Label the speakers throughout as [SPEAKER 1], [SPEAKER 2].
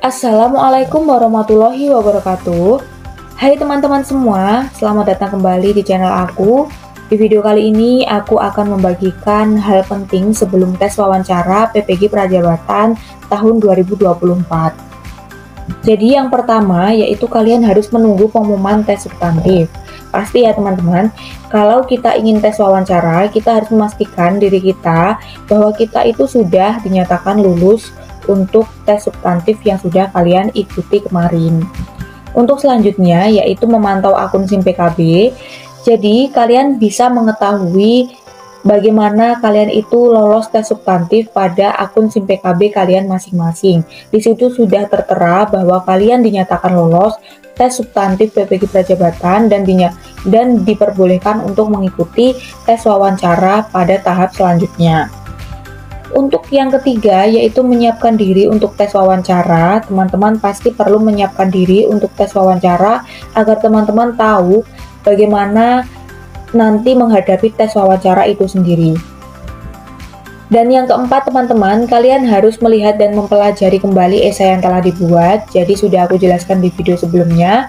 [SPEAKER 1] Assalamualaikum warahmatullahi wabarakatuh. Hai teman-teman semua, selamat datang kembali di channel aku. Di video kali ini aku akan membagikan hal penting sebelum tes wawancara PPG Prajabatan tahun 2024. Jadi yang pertama yaitu kalian harus menunggu pengumuman tes substantif. Pasti ya teman-teman, kalau kita ingin tes wawancara, kita harus memastikan diri kita bahwa kita itu sudah dinyatakan lulus untuk tes substantif yang sudah kalian ikuti kemarin. Untuk selanjutnya yaitu memantau akun SIM PKB. Jadi kalian bisa mengetahui bagaimana kalian itu lolos tes substantif pada akun SIM PKB kalian masing-masing. Di situ sudah tertera bahwa kalian dinyatakan lolos tes substantif PPG Prajabatan dan diperbolehkan untuk mengikuti tes wawancara pada tahap selanjutnya. Untuk yang ketiga yaitu menyiapkan diri untuk tes wawancara. Teman-teman pasti perlu menyiapkan diri untuk tes wawancara agar teman-teman tahu bagaimana nanti menghadapi tes wawancara itu sendiri. Dan yang keempat teman-teman, kalian harus melihat dan mempelajari kembali esai yang telah dibuat. Jadi sudah aku jelaskan di video sebelumnya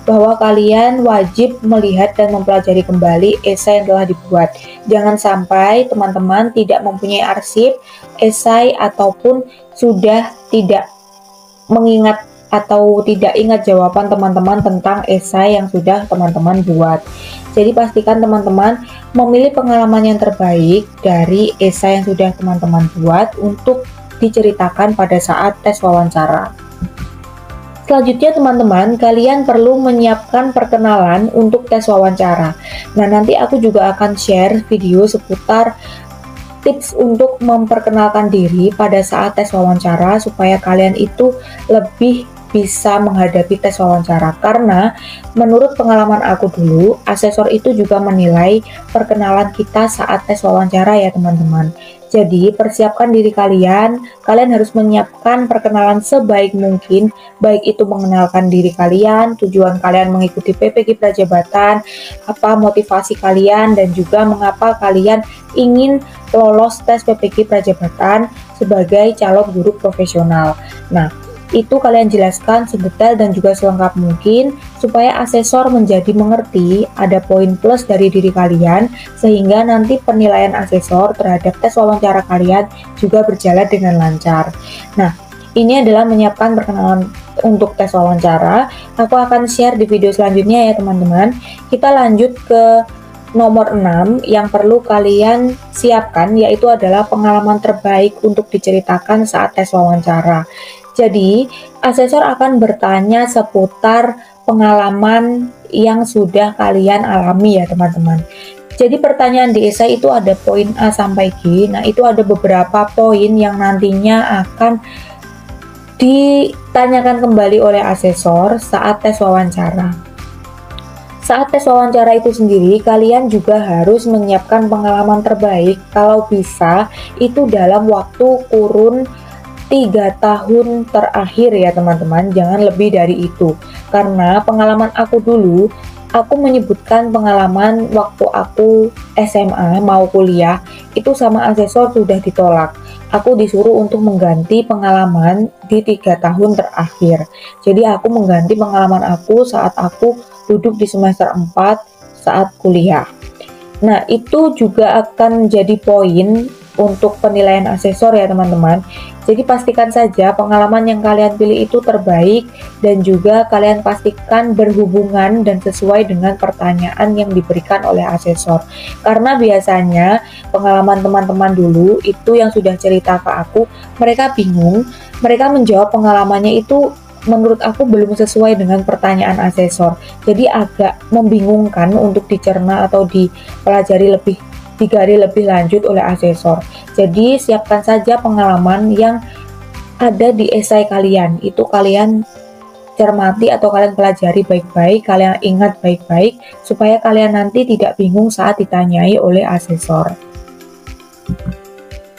[SPEAKER 1] bahwa kalian wajib melihat dan mempelajari kembali esai yang telah dibuat. Jangan sampai teman-teman tidak mempunyai arsip esai ataupun sudah tidak mengingat atau tidak ingat jawaban teman-teman tentang esai yang sudah teman-teman buat. Jadi pastikan teman-teman memilih pengalaman yang terbaik dari esai yang sudah teman-teman buat untuk diceritakan pada saat tes wawancara. Selanjutnya teman-teman, kalian perlu menyiapkan perkenalan untuk tes wawancara. Nah, nanti aku juga akan share video seputar tips untuk memperkenalkan diri pada saat tes wawancara supaya kalian itu lebih bisa menghadapi tes wawancara. Karena menurut pengalaman aku dulu, asesor itu juga menilai perkenalan kita saat tes wawancara ya teman-teman. Jadi persiapkan diri kalian harus menyiapkan perkenalan sebaik mungkin, baik itu mengenalkan diri kalian, tujuan kalian mengikuti PPG Prajabatan, apa motivasi kalian, dan juga mengapa kalian ingin lolos tes PPG Prajabatan sebagai calon guru profesional. Nah, itu kalian jelaskan sedetail dan juga selengkap mungkin supaya asesor menjadi mengerti ada poin plus dari diri kalian sehingga nanti penilaian asesor terhadap tes wawancara kalian juga berjalan dengan lancar. Nah, ini adalah menyiapkan perkenalan untuk tes wawancara. Aku akan share di video selanjutnya ya teman-teman. Kita lanjut ke nomor 6 yang perlu kalian siapkan, yaitu adalah pengalaman terbaik untuk diceritakan saat tes wawancara. Jadi, asesor akan bertanya seputar pengalaman yang sudah kalian alami ya teman-teman. Jadi pertanyaan di esai itu ada poin A sampai G. Nah, itu ada beberapa poin yang nantinya akan ditanyakan kembali oleh asesor saat tes wawancara. Saat tes wawancara itu sendiri, kalian juga harus menyiapkan pengalaman terbaik kalau bisa itu dalam waktu kurun 3 tahun terakhir ya teman-teman, jangan lebih dari itu. Karena pengalaman aku dulu, aku menyebutkan pengalaman waktu aku SMA mau kuliah, itu sama asesor sudah ditolak. Aku disuruh untuk mengganti pengalaman di 3 tahun terakhir. Jadi aku mengganti pengalaman aku saat aku duduk di semester 4 saat kuliah. Nah, itu juga akan jadi poin untuk penilaian asesor ya teman-teman. Jadi pastikan saja pengalaman yang kalian pilih itu terbaik dan juga kalian pastikan berhubungan dan sesuai dengan pertanyaan yang diberikan oleh asesor. Karena biasanya pengalaman teman-teman dulu itu yang sudah cerita ke aku, mereka bingung, mereka menjawab pengalamannya itu menurut aku belum sesuai dengan pertanyaan asesor. Jadi agak membingungkan untuk dicerna atau dipelajari digali lebih lanjut oleh asesor. Jadi siapkan saja pengalaman yang ada di esai kalian. Itu kalian cermati atau kalian pelajari baik-baik, kalian ingat baik-baik supaya kalian nanti tidak bingung saat ditanyai oleh asesor.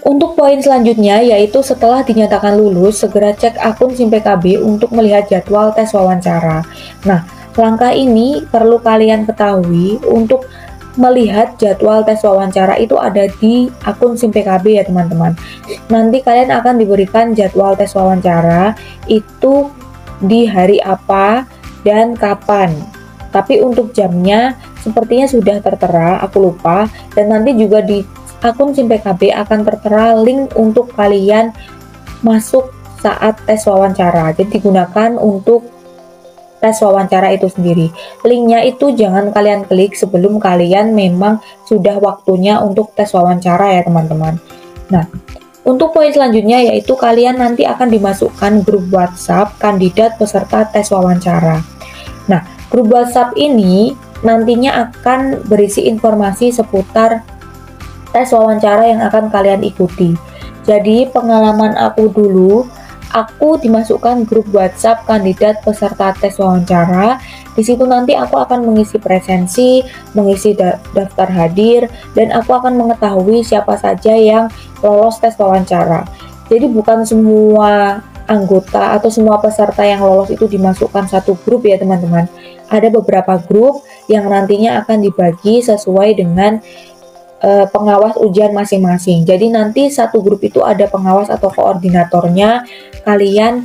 [SPEAKER 1] Untuk poin selanjutnya yaitu setelah dinyatakan lulus, segera cek akun SIM PKB untuk melihat jadwal tes wawancara. Nah, langkah ini perlu kalian ketahui untuk melihat jadwal tes wawancara itu ada di akun SIM PKB ya teman-teman. Nanti kalian akan diberikan jadwal tes wawancara itu di hari apa dan kapan. Tapi untuk jamnya sepertinya sudah tertera, aku lupa. Dan nanti juga di akun SIM PKB akan tertera link untuk kalian masuk saat tes wawancara. Jadi digunakan untuk tes wawancara itu sendiri. Linknya itu jangan kalian klik sebelum kalian memang sudah waktunya untuk tes wawancara ya teman-teman. Nah, untuk poin selanjutnya yaitu kalian nanti akan dimasukkan grup WhatsApp kandidat peserta tes wawancara. Nah, grup WhatsApp ini nantinya akan berisi informasi seputar tes wawancara yang akan kalian ikuti. Jadi pengalaman aku dulu, aku dimasukkan grup WhatsApp kandidat peserta tes wawancara. Di situ nanti aku akan mengisi presensi, mengisi daftar hadir, dan aku akan mengetahui siapa saja yang lolos tes wawancara. Jadi bukan semua anggota atau semua peserta yang lolos itu dimasukkan satu grup ya teman-teman. Ada beberapa grup yang nantinya akan dibagi sesuai dengan pengawas ujian masing-masing. Jadi nanti satu grup itu ada pengawas atau koordinatornya. Kalian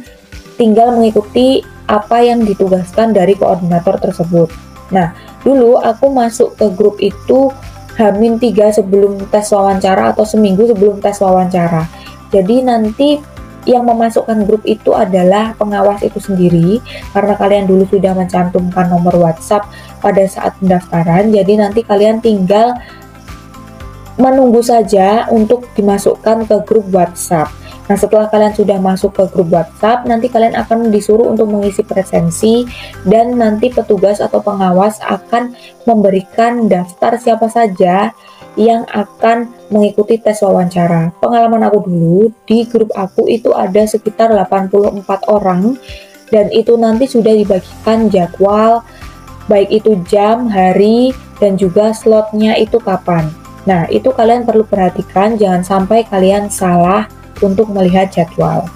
[SPEAKER 1] tinggal mengikuti apa yang ditugaskan dari koordinator tersebut. Nah, dulu aku masuk ke grup itu H-3 sebelum tes wawancara atau seminggu sebelum tes wawancara. Jadi nanti yang memasukkan grup itu adalah pengawas itu sendiri, karena kalian dulu sudah mencantumkan nomor WhatsApp pada saat pendaftaran. Jadi nanti kalian tinggal menunggu saja untuk dimasukkan ke grup WhatsApp. Nah, setelah kalian sudah masuk ke grup WhatsApp, nanti kalian akan disuruh untuk mengisi presensi, dan nanti petugas atau pengawas akan memberikan daftar siapa saja yang akan mengikuti tes wawancara. Pengalaman aku dulu, di grup aku itu ada sekitar 84 orang, dan itu nanti sudah dibagikan jadwal, baik itu jam, hari, dan juga slotnya itu kapan. Nah, itu kalian perlu perhatikan, jangan sampai kalian salah untuk melihat jadwal.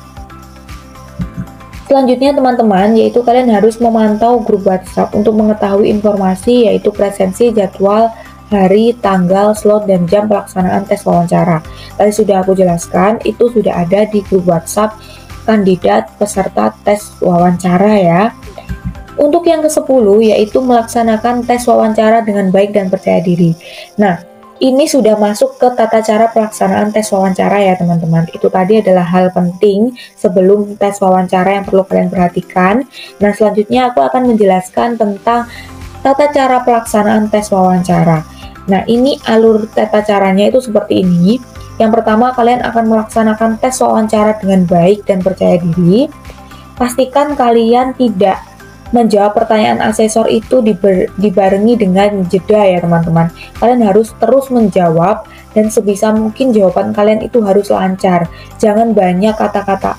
[SPEAKER 1] Selanjutnya teman-teman, yaitu kalian harus memantau grup WhatsApp untuk mengetahui informasi yaitu presensi, jadwal, hari, tanggal, slot, dan jam pelaksanaan tes wawancara. Tadi sudah aku jelaskan, itu sudah ada di grup WhatsApp kandidat peserta tes wawancara ya. Untuk yang ke-10 yaitu melaksanakan tes wawancara dengan baik dan percaya diri. Nah, ini sudah masuk ke tata cara pelaksanaan tes wawancara ya teman-teman. Itu tadi adalah hal penting sebelum tes wawancara yang perlu kalian perhatikan. Nah, selanjutnya aku akan menjelaskan tentang tata cara pelaksanaan tes wawancara. Nah, ini alur tata caranya itu seperti ini. Yang pertama, kalian akan melaksanakan tes wawancara dengan baik dan percaya diri. Pastikan kalian tidak menjawab pertanyaan asesor itu dibarengi dengan jeda ya teman-teman. Kalian harus terus menjawab dan sebisa mungkin jawaban kalian itu harus lancar. Jangan banyak kata-kata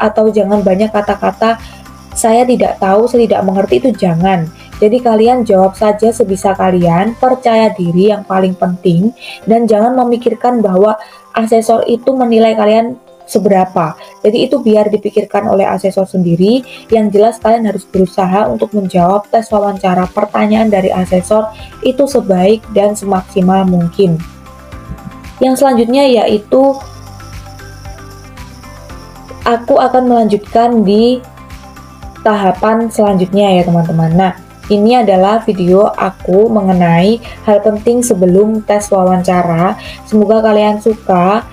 [SPEAKER 1] atau jangan banyak kata-kata saya tidak tahu, saya tidak mengerti, itu jangan. Jadi kalian jawab saja sebisa kalian, percaya diri yang paling penting, dan jangan memikirkan bahwa asesor itu menilai kalian seberapa. Jadi itu biar dipikirkan oleh asesor sendiri. Yang jelas kalian harus berusaha untuk menjawab tes wawancara pertanyaan dari asesor itu sebaik dan semaksimal mungkin. Yang selanjutnya yaitu aku akan melanjutkan di tahapan selanjutnya ya teman-teman. Nah, ini adalah video aku mengenai hal penting sebelum tes wawancara. Semoga kalian suka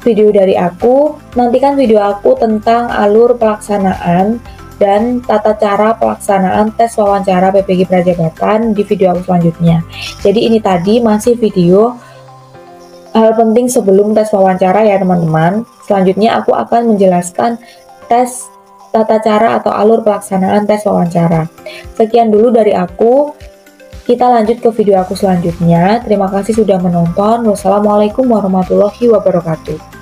[SPEAKER 1] video dari aku. Nantikan video aku tentang alur pelaksanaan dan tata cara pelaksanaan tes wawancara PPG Prajabatan di video aku selanjutnya. Jadi ini tadi masih video hal penting sebelum tes wawancara ya teman-teman. Selanjutnya aku akan menjelaskan tes tata cara atau alur pelaksanaan tes wawancara. Sekian dulu dari aku. Kita lanjut ke video aku selanjutnya. Terima kasih sudah menonton. Wassalamualaikum warahmatullahi wabarakatuh.